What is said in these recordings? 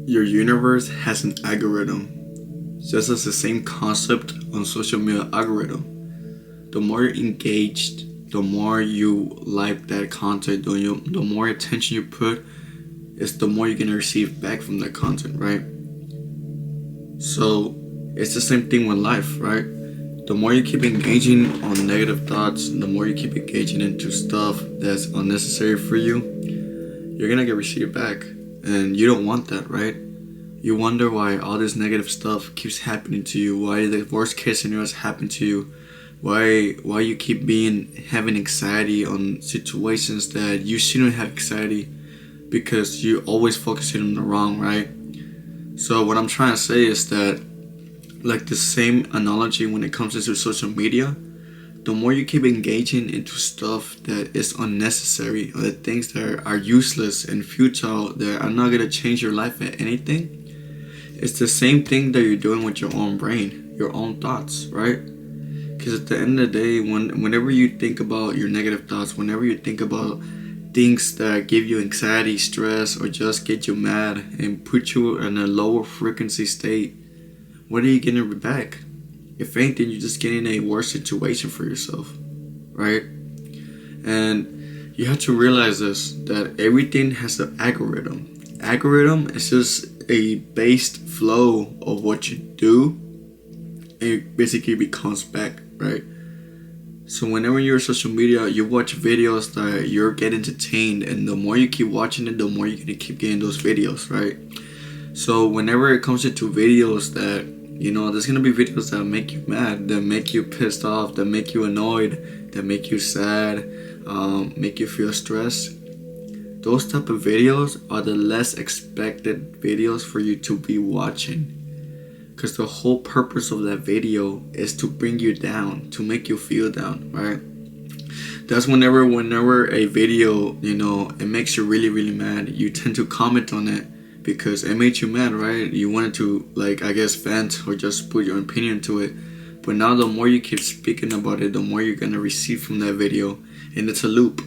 Your universe has an algorithm, just as the same concept on social media algorithm. The more you're engaged, the more you like that content, the more attention you put, is the more you're gonna receive back from that content, right? So it's the same thing with life, right? The more you keep engaging on negative thoughts, the more you keep engaging into stuff that's unnecessary for you, you're gonna get received back. And you don't want that, right? You wonder why all this negative stuff keeps happening to you, why the worst case scenarios happen to you, why you keep having anxiety on situations that you shouldn't have anxiety because you always focusing on the wrong, right? So what I'm trying to say is that, like the same analogy when it comes to social media, the more you keep engaging into stuff that is unnecessary or the things that are useless and futile that are not gonna change your life at anything, it's the same thing that you're doing with your own brain, your own thoughts, right? Because at the end of the day, whenever you think about your negative thoughts, whenever you think about things that give you anxiety, stress, or just get you mad and put you in a lower frequency state, what are you getting back? If anything, you're just getting a worse situation for yourself, right? And you have to realize this, that everything has an algorithm. Algorithm is just a based flow of what you do, and it basically becomes back, right? So whenever you're on social media, you watch videos that you're getting entertained, and the more you keep watching it, the more you're gonna keep getting those videos, right? So whenever it comes into videos that, there's gonna be videos that make you mad, that make you pissed off, that make you annoyed, that make you sad, make you feel stressed. Those type of videos are the less expected videos for you to be watching. Because the whole purpose of that video is to bring you down, to make you feel down, right? That's whenever a video, it makes you really, really mad, you tend to comment on it because it made you mad, right? You wanted to, like, I guess, vent or just put your opinion to it. But now the more you keep speaking about it, the more you're gonna receive from that video, and it's a loop.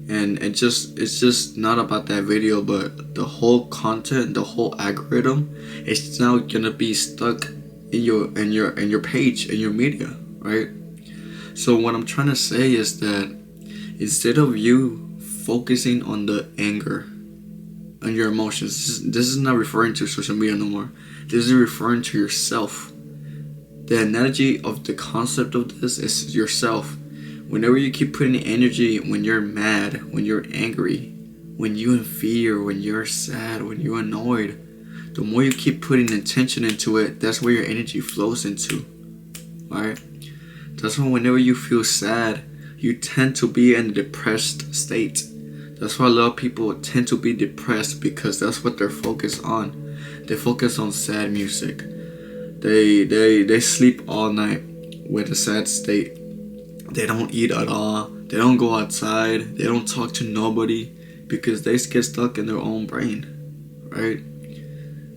And it's just not about that video, but the whole content, the whole algorithm, it's now gonna be stuck in your page, in your media, right? So what I'm trying to say is that instead of you focusing on the anger, on your emotions, this is not referring to social media no more. This is referring to yourself. The analogy of the concept of this is yourself. Whenever you keep putting energy when you're mad, when you're angry, when you're in fear, when you're sad, when you're annoyed, the more you keep putting intention into it, that's where your energy flows into. Alright? That's why whenever you feel sad, you tend to be in a depressed state. That's why a lot of people tend to be depressed, because that's what they're focused on. They focus on sad music. They sleep all night with a sad state. They don't eat at all. They don't go outside. They don't talk to nobody because they get stuck in their own brain, right?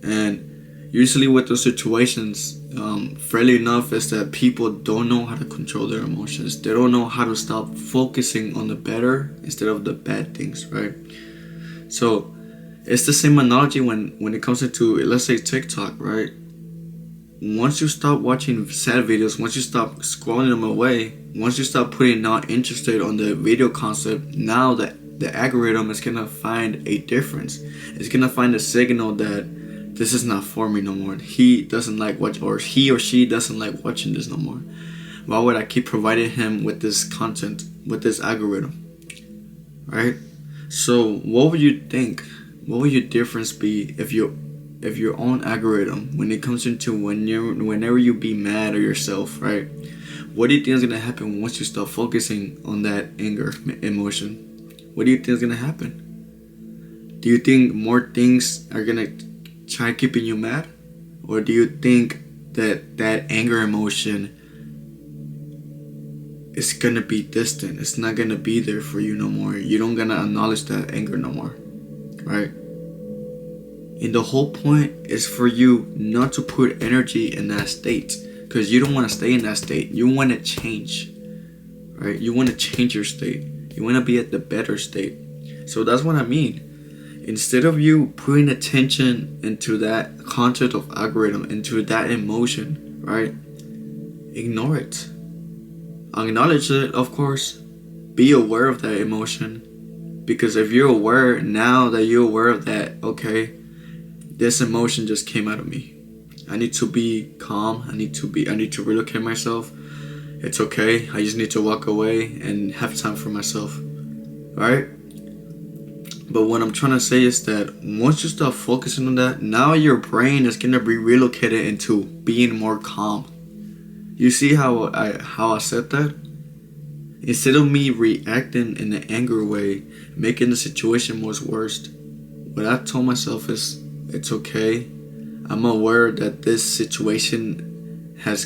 And usually with those situations, fairly enough, is that people don't know how to control their emotions. They don't know how to stop focusing on the better instead of the bad things, right? So it's the same analogy when it comes to, let's say, TikTok, right? Once you stop watching sad videos, once you stop scrolling them away, once you stop putting not interested on the video concept, now that the algorithm is gonna find a difference. It's gonna find a signal that this is not for me no more. He doesn't like watch, or he or she doesn't like watching this no more. Why would I keep providing him with this content, with this algorithm, right? So what would you think? What would your difference be if your own algorithm, when it comes into whenever you be mad at yourself, right? What do you think is gonna happen once you start focusing on that anger emotion? What do you think is gonna happen? Do you think more things are gonna try keeping you mad, or do you think that anger emotion is gonna be distant? It's not gonna be there for you no more. You don't gonna acknowledge that anger no more, right? And the whole point is for you not to put energy in that state, because you don't want to stay in that state. You want to change, right? You want to change your state. You want to be at the better state. So that's what I mean. Instead of you putting attention into that concept of algorithm, into that emotion, right? Ignore it. Acknowledge it, of course. Be aware of that emotion. Because if you're aware, now that you're aware of that, okay, this emotion just came out of me. I need to be calm. I need to relocate myself. It's okay. I just need to walk away and have time for myself. Right? But what I'm trying to say is that once you start focusing on that, now your brain is gonna be relocated into being more calm. You see how I said that? Instead of me reacting in an angry way, making the situation worse, what I told myself is, it's okay. I'm aware that this situation has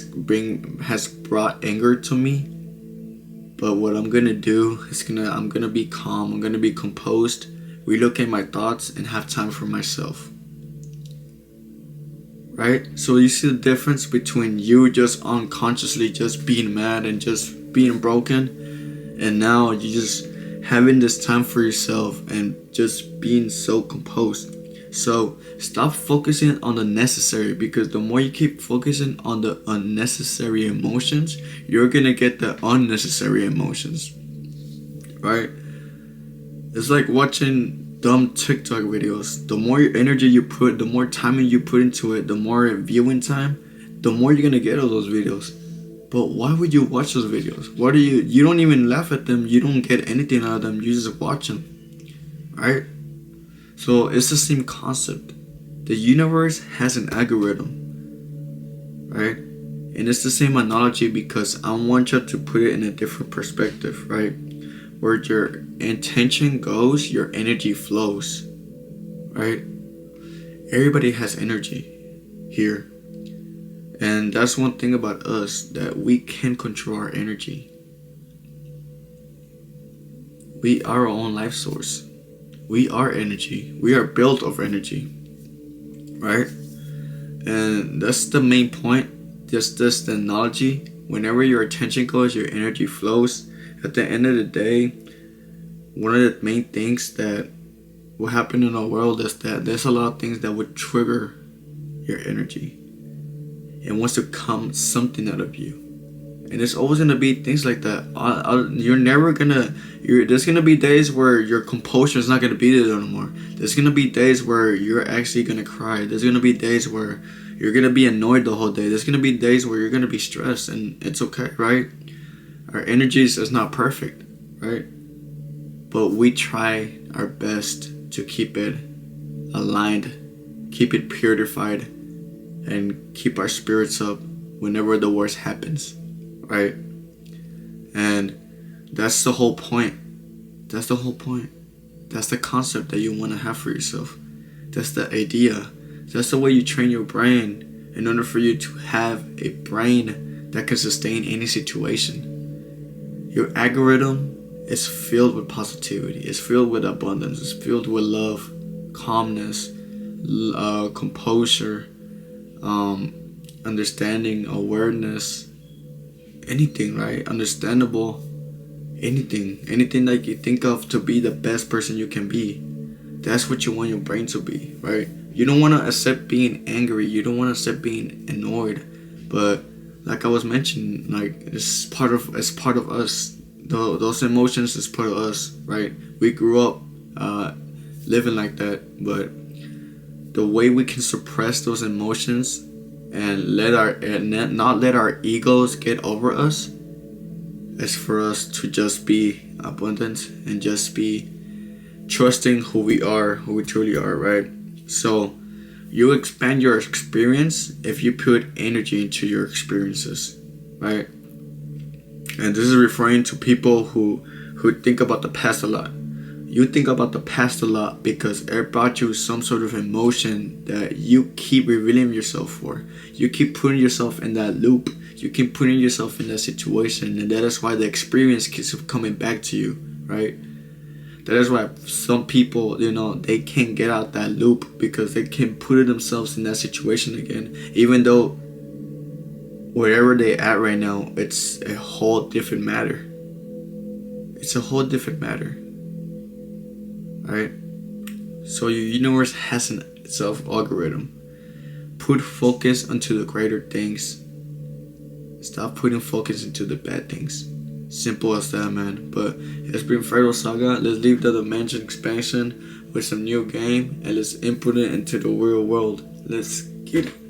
brought anger to me. But what I'm gonna do is I'm gonna be calm. I'm gonna be composed, relocate my thoughts, and have time for myself. Right? So you see the difference between you just unconsciously just being mad and just being broken, and now you just having this time for yourself and just being so composed. So stop focusing on the necessary, because the more you keep focusing on the unnecessary emotions, you're gonna get the unnecessary emotions. Right? It's like watching dumb TikTok videos. The more energy you put, the more time you put into it, the more viewing time, the more you're gonna get of those videos. But why would you watch those videos? What do you don't even laugh at them, you don't get anything out of them, you just watch them. Right? So it's the same concept. The universe has an algorithm. Right? And it's the same analogy, because I want you to put it in a different perspective, right? Where your intention goes, your energy flows, right? Everybody has energy here. And that's one thing about us, that we can control our energy. We are our own life source. We are energy. We are built of energy, right? And that's the main point. Just this the analogy. Whenever your attention goes, your energy flows. At the end of the day, one of the main things that will happen in our world is that there's a lot of things that would trigger your energy. It wants to come something out of you. And it's always going to be things like that. There's going to be days where your composure is not going to be there anymore. There's going to be days where you're actually going to cry. There's going to be days where you're going to be annoyed the whole day. There's going to be days where you're going to be stressed, and it's okay, right? Our energy is not perfect, right? But we try our best to keep it aligned, keep it purified, and keep our spirits up whenever the worst happens, right? And that's the whole point. That's the whole point. That's the concept that you want to have for yourself. That's the idea. That's the way you train your brain in order for you to have a brain that can sustain any situation. Your algorithm is filled with positivity. It's filled with abundance. It's filled with love, calmness, composure, understanding, awareness, anything, right? Understandable, anything that you think of to be the best person you can be. That's what you want your brain to be, right? You don't want to accept being angry. You don't want to accept being annoyed. But like I was mentioning, like it's part of us. Those emotions is part of us, right? We grew up living like that, but the way we can suppress those emotions and not let our egos get over us is for us to just be abundant and just be trusting who we truly are, right? So you expand your experience if you put energy into your experiences, right? And this is referring to people who think about the past a lot. You think about the past a lot because it brought you some sort of emotion that you keep revealing yourself for. You keep putting yourself in that loop. You keep putting yourself in that situation, and that is why the experience keeps coming back to you, right? That is why some people, they can't get out that loop because they can't put themselves in that situation again, even though wherever they at right now, it's a whole different matter. It's a whole different matter, right? So your universe has an self algorithm. Put focus onto the greater things. Stop putting focus into the bad things. Simple as that, man. But it's been Fredo Saga. Let's leave the dimension expansion with some new game and let's input it into the real world. Let's get it.